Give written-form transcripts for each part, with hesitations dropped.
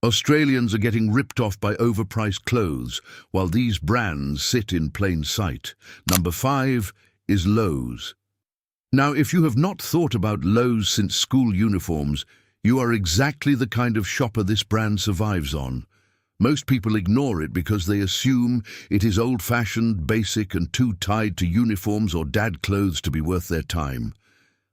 Australians are getting ripped off by overpriced clothes, while these brands sit in plain sight. Number 5 is Lowe's. Now, if you have not thought about Lowe's since school uniforms, you are exactly the kind of shopper this brand survives on. Most people ignore it because they assume it is old-fashioned, basic, and too tied to uniforms or dad clothes to be worth their time.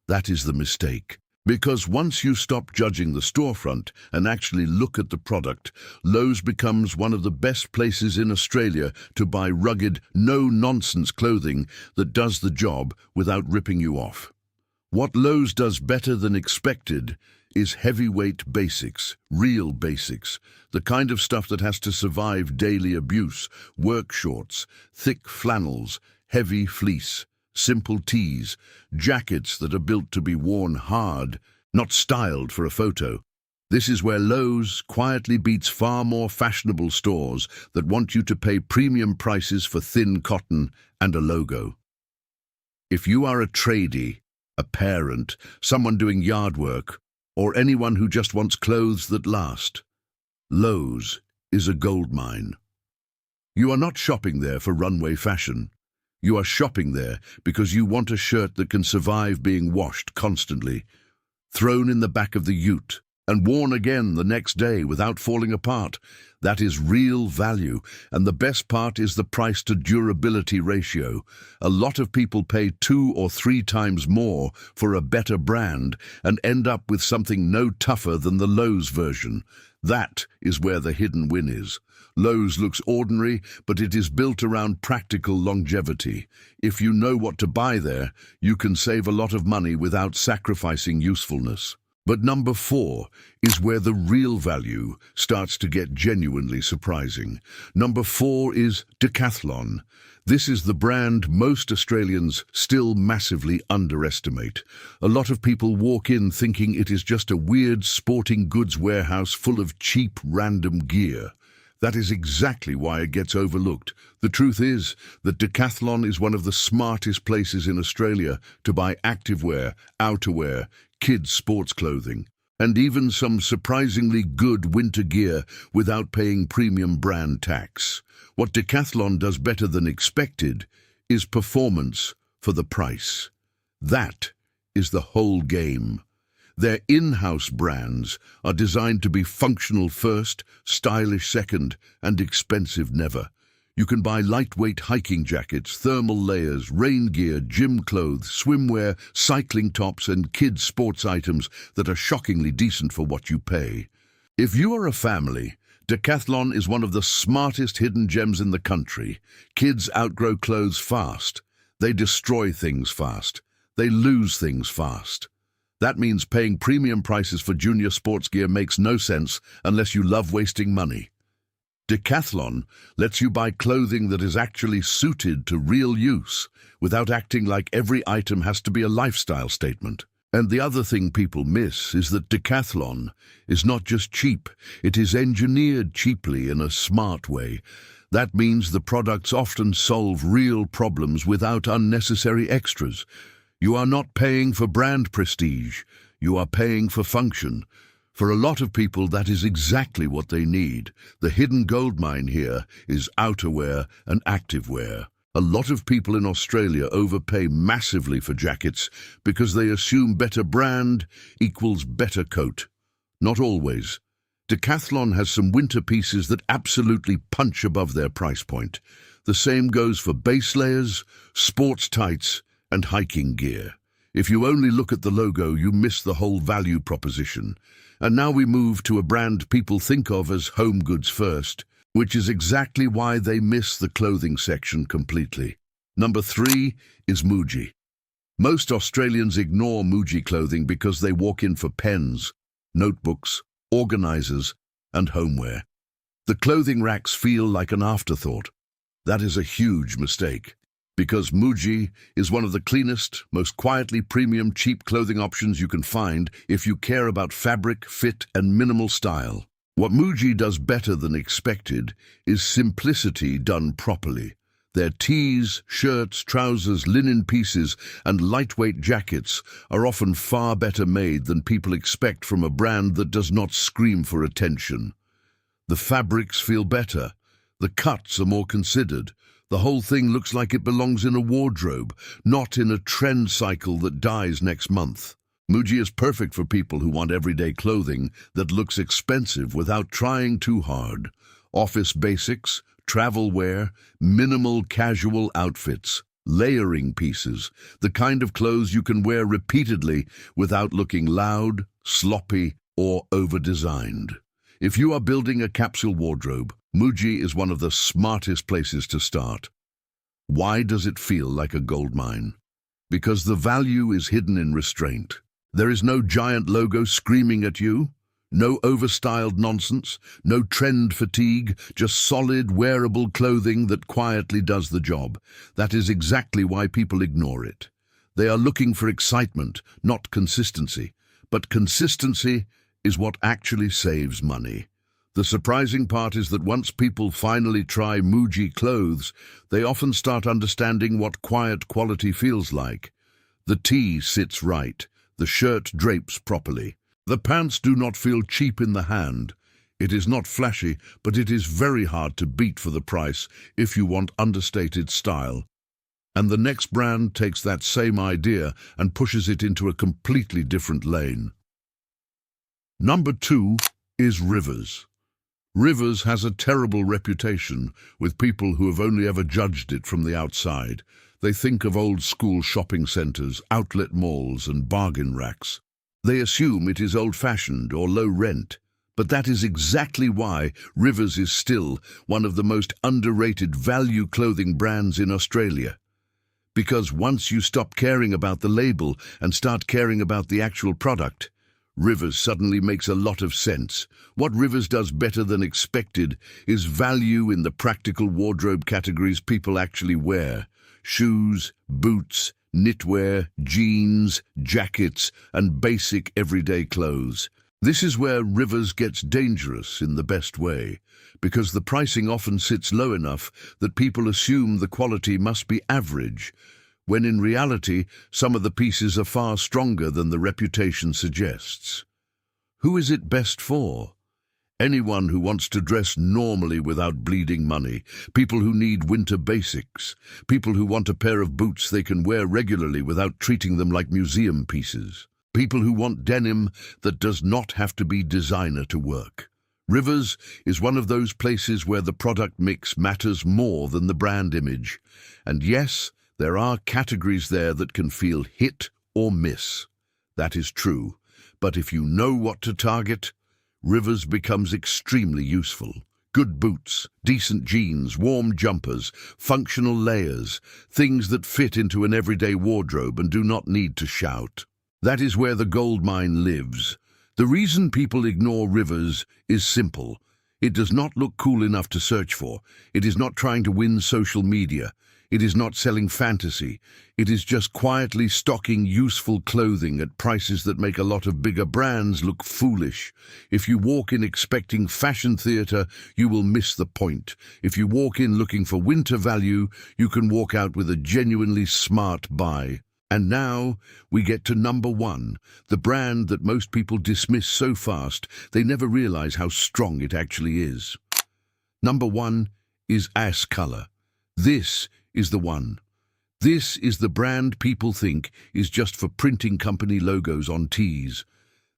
That is the mistake. Because once you stop judging the storefront and actually look at the product, Lowe's becomes one of the best places in Australia to buy rugged, no-nonsense clothing that does the job without ripping you off. What Lowe's does better than expected is heavyweight basics, real basics, the kind of stuff that has to survive daily abuse, work shorts, thick flannels, heavy fleece, simple tees, jackets that are built to be worn hard, not styled for a photo. This is where Lowe's quietly beats far more fashionable stores that want you to pay premium prices for thin cotton and a logo. If you are a tradie, a parent, someone doing yard work, or anyone who just wants clothes that last, Lowe's is a goldmine. You are not shopping there for runway fashion. You are shopping there because you want a shirt that can survive being washed constantly, thrown in the back of the ute, and worn again the next day without falling apart. That is real value, and the best part is the price to durability ratio. A lot of people pay 2 or 3 times more for a better brand and end up with something no tougher than the Lowe's version. That is where the hidden win is. Lowe's looks ordinary, but it is built around practical longevity. If you know what to buy there, you can save a lot of money without sacrificing usefulness. But number 4 is where the real value starts to get genuinely surprising. Number 4 is Decathlon. This is the brand most Australians still massively underestimate. A lot of people walk in thinking it is just a weird sporting goods warehouse full of cheap random gear. That is exactly why it gets overlooked. The truth is that Decathlon is one of the smartest places in Australia to buy activewear, outerwear, kids' sports clothing, and even some surprisingly good winter gear without paying premium brand tax. What Decathlon does better than expected is performance for the price. That is the whole game. Their in-house brands are designed to be functional first, stylish second, and expensive never. You can buy lightweight hiking jackets, thermal layers, rain gear, gym clothes, swimwear, cycling tops, and kids' sports items that are shockingly decent for what you pay. If you are a family, Decathlon is one of the smartest hidden gems in the country. Kids outgrow clothes fast. They destroy things fast. They lose things fast. That means paying premium prices for junior sports gear makes no sense unless you love wasting money. Decathlon lets you buy clothing that is actually suited to real use without acting like every item has to be a lifestyle statement. And the other thing people miss is that Decathlon is not just cheap, it is engineered cheaply in a smart way. That means the products often solve real problems without unnecessary extras. You are not paying for brand prestige, you are paying for function. For a lot of people, that is exactly what they need. The hidden goldmine here is outerwear and activewear. A lot of people in Australia overpay massively for jackets because they assume better brand equals better coat. Not always. Decathlon has some winter pieces that absolutely punch above their price point. The same goes for base layers, sports tights, and hiking gear. If you only look at the logo, you miss the whole value proposition. And now we move to a brand people think of as home goods first, which is exactly why they miss the clothing section completely. Number 3 is Muji. Most Australians ignore Muji clothing because they walk in for pens, notebooks, organizers, and homeware. The clothing racks feel like an afterthought. That is a huge mistake, because Muji is one of the cleanest, most quietly premium cheap clothing options you can find if you care about fabric, fit, and minimal style. What Muji does better than expected is simplicity done properly. Their tees, shirts, trousers, linen pieces, and lightweight jackets are often far better made than people expect from a brand that does not scream for attention. The fabrics feel better. The cuts are more considered. The whole thing looks like it belongs in a wardrobe, not in a trend cycle that dies next month. Muji is perfect for people who want everyday clothing that looks expensive without trying too hard. Office basics, travel wear, minimal casual outfits, layering pieces, the kind of clothes you can wear repeatedly without looking loud, sloppy, or over-designed. If you are building a capsule wardrobe, Muji is one of the smartest places to start. Why does it feel like a gold mine? Because the value is hidden in restraint. There is no giant logo screaming at you, no overstyled nonsense, no trend fatigue, just solid, wearable clothing that quietly does the job. That is exactly why people ignore it. They are looking for excitement, not consistency. But consistency is what actually saves money. The surprising part is that once people finally try Muji clothes, they often start understanding what quiet quality feels like. The tee sits right. The shirt drapes properly. The pants do not feel cheap in the hand. It is not flashy, but it is very hard to beat for the price if you want understated style. And the next brand takes that same idea and pushes it into a completely different lane. Number 2 is Rivers. Rivers has a terrible reputation with people who have only ever judged it from the outside. They think of old-school shopping centers, outlet malls, and bargain racks. They assume it is old-fashioned or low-rent. But that is exactly why Rivers is still one of the most underrated value clothing brands in Australia. Because once you stop caring about the label and start caring about the actual product, Rivers suddenly makes a lot of sense. What Rivers does better than expected is value in the practical wardrobe categories people actually wear. Shoes, boots, knitwear, jeans, jackets, and basic everyday clothes. This is where Rivers gets dangerous in the best way, because the pricing often sits low enough that people assume the quality must be average, when in reality some of the pieces are far stronger than the reputation suggests. Who is it best for? Anyone who wants to dress normally without bleeding money, people who need winter basics, people who want a pair of boots they can wear regularly without treating them like museum pieces, people who want denim that does not have to be designer to work. Rivers is one of those places where the product mix matters more than the brand image. And yes, there are categories there that can feel hit or miss. That is true. But if you know what to target, Rivers becomes extremely useful. Good boots, decent jeans, warm jumpers, functional layers, things that fit into an everyday wardrobe and do not need to shout. That is where the gold mine lives. The reason people ignore Rivers is simple. It does not look cool enough to search for. It is not trying to win social media. It is not selling fantasy. It is just quietly stocking useful clothing at prices that make a lot of bigger brands look foolish. If you walk in expecting fashion theater, you will miss the point. If you walk in looking for winter value, you can walk out with a genuinely smart buy. And now we get to number 1, the brand that most people dismiss so fast they never realize how strong it actually is. Number 1 is Ace Color. This is the one. This is the brand people think is just for printing company logos on tees.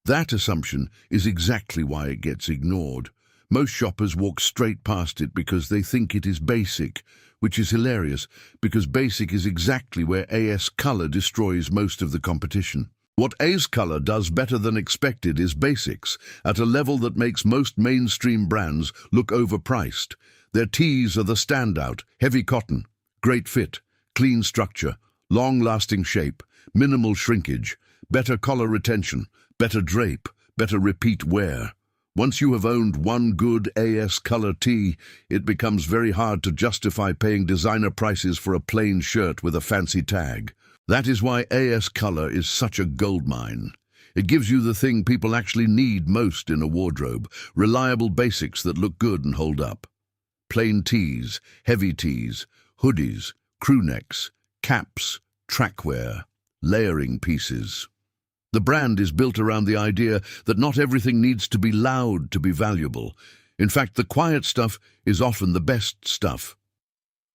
That assumption is exactly why it gets ignored. Most shoppers walk straight past it because they think it is basic, which is hilarious because basic is exactly where Ace Color destroys most of the competition. What Ace Color does better than expected is basics, at a level that makes most mainstream brands look overpriced. Their tees are the standout, heavy cotton, great fit, clean structure, long-lasting shape, minimal shrinkage, better collar retention, better drape, better repeat wear. Once you have owned one good Ace Color tee, it becomes very hard to justify paying designer prices for a plain shirt with a fancy tag. That is why Ace Color is such a goldmine. It gives you the thing people actually need most in a wardrobe, reliable basics that look good and hold up. Plain tees, heavy tees, hoodies, crew necks, caps, trackwear, layering pieces. The brand is built around the idea that not everything needs to be loud to be valuable. In fact, the quiet stuff is often the best stuff.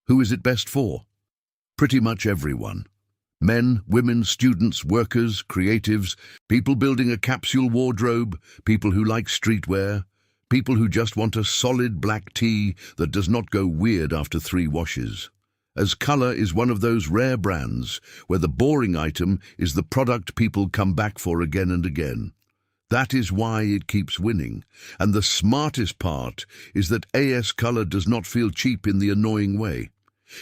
Who is it best for? Pretty much everyone. Men, women, students, workers, creatives, people building a capsule wardrobe, people who like streetwear, people who just want a solid black tee that does not go weird after 3 washes. As Color is one of those rare brands where the boring item is the product people come back for again and again. That is why it keeps winning. And the smartest part is that AS Color does not feel cheap in the annoying way.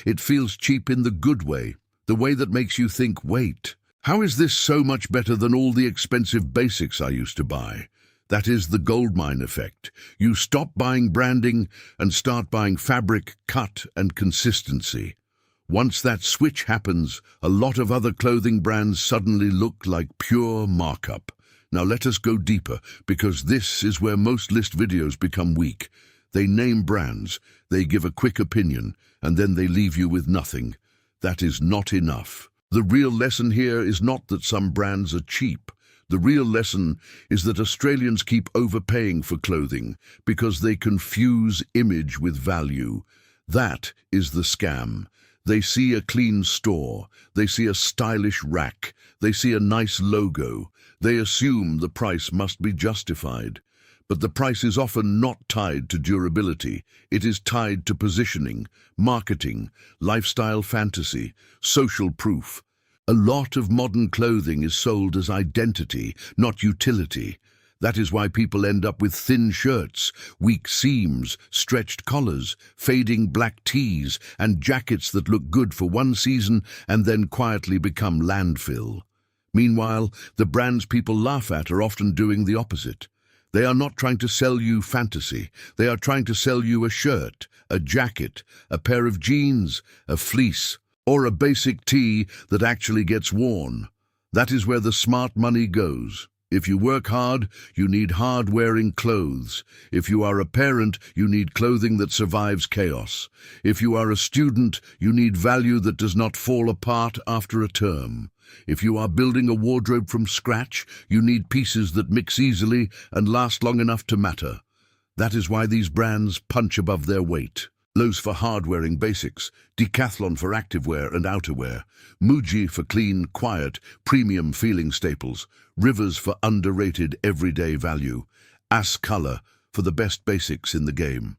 It feels cheap in the good way. The way that makes you think, wait, how is this so much better than all the expensive basics I used to buy? That is the goldmine effect. You stop buying branding and start buying fabric, cut, and consistency. Once that switch happens, a lot of other clothing brands suddenly look like pure markup. Now let us go deeper, because this is where most list videos become weak. They name brands, they give a quick opinion, and then they leave you with nothing. That is not enough. The real lesson here is not that some brands are cheap. The real lesson is that Australians keep overpaying for clothing because they confuse image with value. That is the scam. They see a clean store, they see a stylish rack, they see a nice logo. They assume the price must be justified. But the price is often not tied to durability. It is tied to positioning, marketing, lifestyle fantasy, social proof. A lot of modern clothing is sold as identity, not utility. That is why people end up with thin shirts, weak seams, stretched collars, fading black tees, and jackets that look good for one season and then quietly become landfill. Meanwhile, the brands people laugh at are often doing the opposite. They are not trying to sell you fantasy. They are trying to sell you a shirt, a jacket, a pair of jeans, a fleece, or a basic tee that actually gets worn. That is where the smart money goes. If you work hard, you need hard-wearing clothes. If you are a parent, you need clothing that survives chaos. If you are a student, you need value that does not fall apart after a term. If you are building a wardrobe from scratch, you need pieces that mix easily and last long enough to matter. That is why these brands punch above their weight. Lowe's for hard-wearing basics, Decathlon for activewear and outerwear, Muji for clean, quiet, premium-feeling staples, Rivers for underrated everyday value, AS Color for the best basics in the game.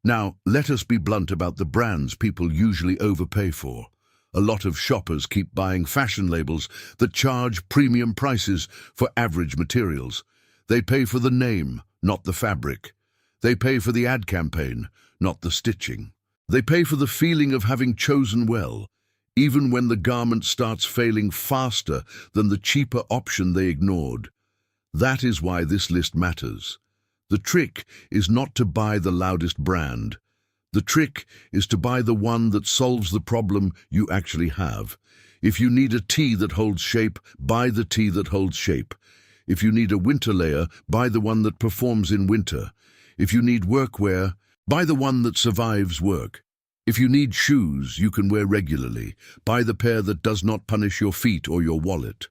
Now, let us be blunt about the brands people usually overpay for. A lot of shoppers keep buying fashion labels that charge premium prices for average materials. They pay for the name, not the fabric. They pay for the ad campaign, not the stitching. They pay for the feeling of having chosen well, even when the garment starts failing faster than the cheaper option they ignored. That is why this list matters. The trick is not to buy the loudest brand. The trick is to buy the one that solves the problem you actually have. If you need a tee that holds shape, buy the tee that holds shape. If you need a winter layer, buy the one that performs in winter. If you need workwear, buy the one that survives work. If you need shoes you can wear regularly, buy the pair that does not punish your feet or your wallet.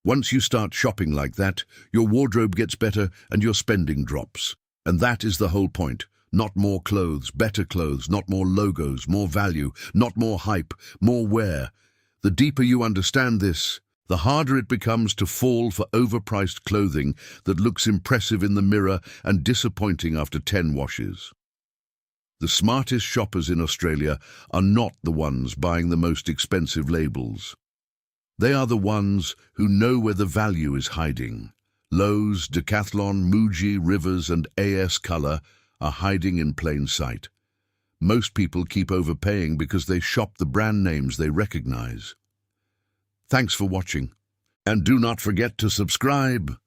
Once you start shopping like that, your wardrobe gets better and your spending drops. And that is the whole point. Not more clothes, better clothes, not more logos, more value, not more hype, more wear. The deeper you understand this, the harder it becomes to fall for overpriced clothing that looks impressive in the mirror and disappointing after 10 washes. The smartest shoppers in Australia are not the ones buying the most expensive labels. They are the ones who know where the value is hiding. Lowe's, Decathlon, Muji, Rivers and AS Color are hiding in plain sight. Most people keep overpaying because they shop the brand names they recognize. Thanks for watching, and do not forget to subscribe.